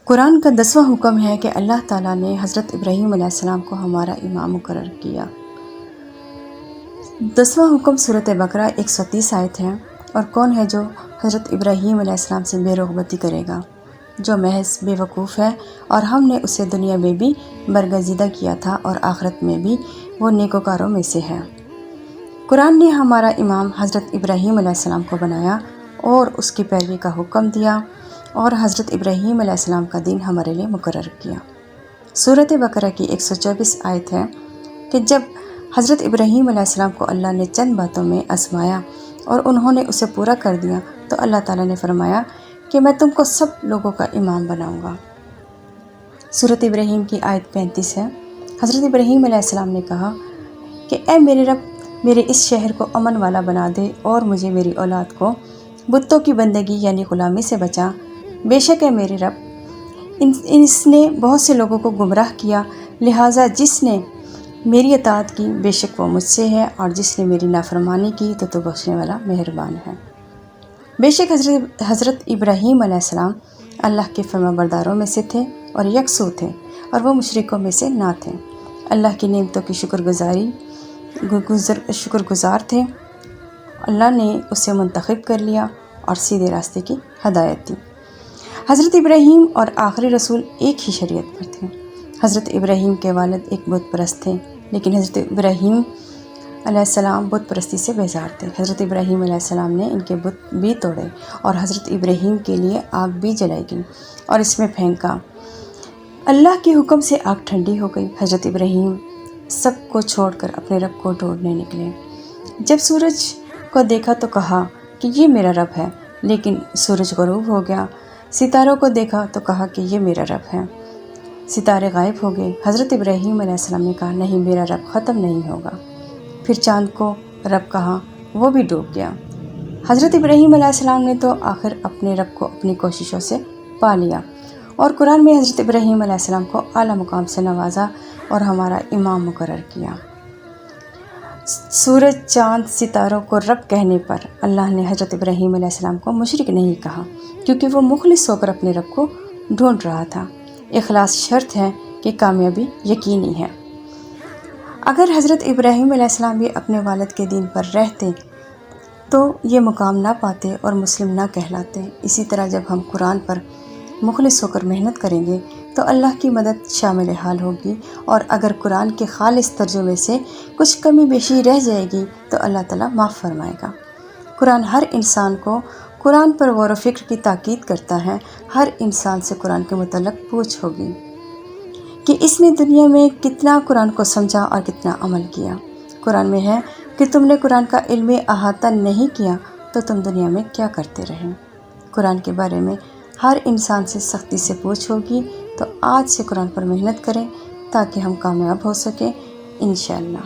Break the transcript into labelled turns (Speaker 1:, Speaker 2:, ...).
Speaker 1: قرآن کا 10واں حکم ہے کہ اللہ تعالیٰ نے حضرت ابراہیم علیہ السلام کو ہمارا امام مقرر کیا۔ 10واں حکم سورۃ بقرہ 130 آیت ہے۔ اور کون ہے جو حضرت ابراہیم علیہ السلام سے بے رغبتی کرے گا، جو محض بے وقوف ہے، اور ہم نے اسے دنیا میں بھی برگزیدہ کیا تھا اور آخرت میں بھی وہ نیکوکاروں میں سے ہے۔ قرآن نے ہمارا امام حضرت ابراہیم علیہ السلام کو بنایا اور اس کی پیروی کا حکم دیا اور حضرت ابراہیم علیہ السلام کا دین ہمارے لیے مقرر کیا۔ سورۃ بقرہ کی 124 آیت ہے کہ جب حضرت ابراہیم علیہ السلام کو اللہ نے چند باتوں میں آزمایا اور انہوں نے اسے پورا کر دیا تو اللہ تعالیٰ نے فرمایا کہ میں تم کو سب لوگوں کا امام بناؤں گا۔ سورۃ ابراہیم کی آیت 35 ہے۔ حضرت ابراہیم علیہ السلام نے کہا کہ اے میرے رب، میرے اس شہر کو امن والا بنا دے اور مجھے میری اولاد کو بتوں کی بندگی یعنی غلامی سے بچا۔ بے شک ہے میرے رب، اس نے بہت سے لوگوں کو گمراہ کیا، لہٰذا جس نے میری اطاعت کی بے شک وہ مجھ سے ہے، اور جس نے میری نافرمانی کی تو بخشنے والا مہربان ہے۔ بے شک حضرت ابراہیم علیہ السلام اللہ کے فرما برداروں میں سے تھے اور یکسو تھے، اور وہ مشرکوں میں سے نہ تھے۔ اللہ کی نعمتوں کی شکر گزار تھے۔ اللہ نے اسے منتخب کر لیا اور سیدھے راستے کی ہدایت دی۔ حضرت ابراہیم اور آخری رسول ایک ہی شریعت پر تھے۔ حضرت ابراہیم کے والد ایک بت پرست تھے، لیکن حضرت ابراہیم علیہ السلام بت پرستی سے بیزار تھے۔ حضرت ابراہیم علیہ السلام نے ان کے بت بھی توڑے اور حضرت ابراہیم کے لیے آگ بھی جلائی گئی اور اس میں پھینکا۔ اللہ کے حکم سے آگ ٹھنڈی ہو گئی۔ حضرت ابراہیم سب کو چھوڑ کر اپنے رب کو ڈھونڈنے نکلے۔ جب سورج کو دیکھا تو کہا کہ یہ میرا رب ہے، لیکن سورج غروب ہو گیا۔ ستاروں کو دیکھا تو کہا کہ یہ میرا رب ہے، ستارے غائب ہو گئے۔ حضرت ابراہیم علیہ السلام نے کہا نہیں، میرا رب ختم نہیں ہوگا۔ پھر چاند کو رب کہا، وہ بھی ڈوب گیا۔ حضرت ابراہیم علیہ السلام نے تو آخر اپنے رب کو اپنی کوششوں سے پا لیا، اور قرآن میں حضرت ابراہیم علیہ السلام کو اعلیٰ مقام سے نوازا اور ہمارا امام مقرر کیا۔ سورج، چاند، ستاروں کو رب کہنے پر اللہ نے حضرت ابراہیم علیہ السلام کو مشرک نہیں کہا، کیونکہ وہ مخلص ہو کر اپنے رب کو ڈھونڈ رہا تھا۔ اخلاص شرط ہے کہ کامیابی یقینی ہے۔ اگر حضرت ابراہیم علیہ السلام بھی اپنے والد کے دین پر رہتے تو یہ مقام نہ پاتے اور مسلم نہ کہلاتے۔ اسی طرح جب ہم قرآن پر مخلص ہو کر محنت کریں گے تو اللہ کی مدد شامل حال ہوگی، اور اگر قرآن کے خالص ترجمے سے کچھ کمی بیشی رہ جائے گی تو اللہ تعالیٰ معاف فرمائے گا۔ قرآن ہر انسان کو قرآن پر غور و فکر کی تاکید کرتا ہے۔ ہر انسان سے قرآن کے متعلق پوچھ ہوگی کہ اس نے دنیا میں کتنا قرآن کو سمجھا اور کتنا عمل کیا۔ قرآن میں ہے کہ تم نے قرآن کا علم احاطہ نہیں کیا تو تم دنیا میں کیا کرتے رہے۔ قرآن کے بارے میں ہر انسان سے سختی سے پوچھ ہوگی، تو آج سے قرآن پر محنت کریں تاکہ ہم کامیاب ہو سکیں انشاءاللہ۔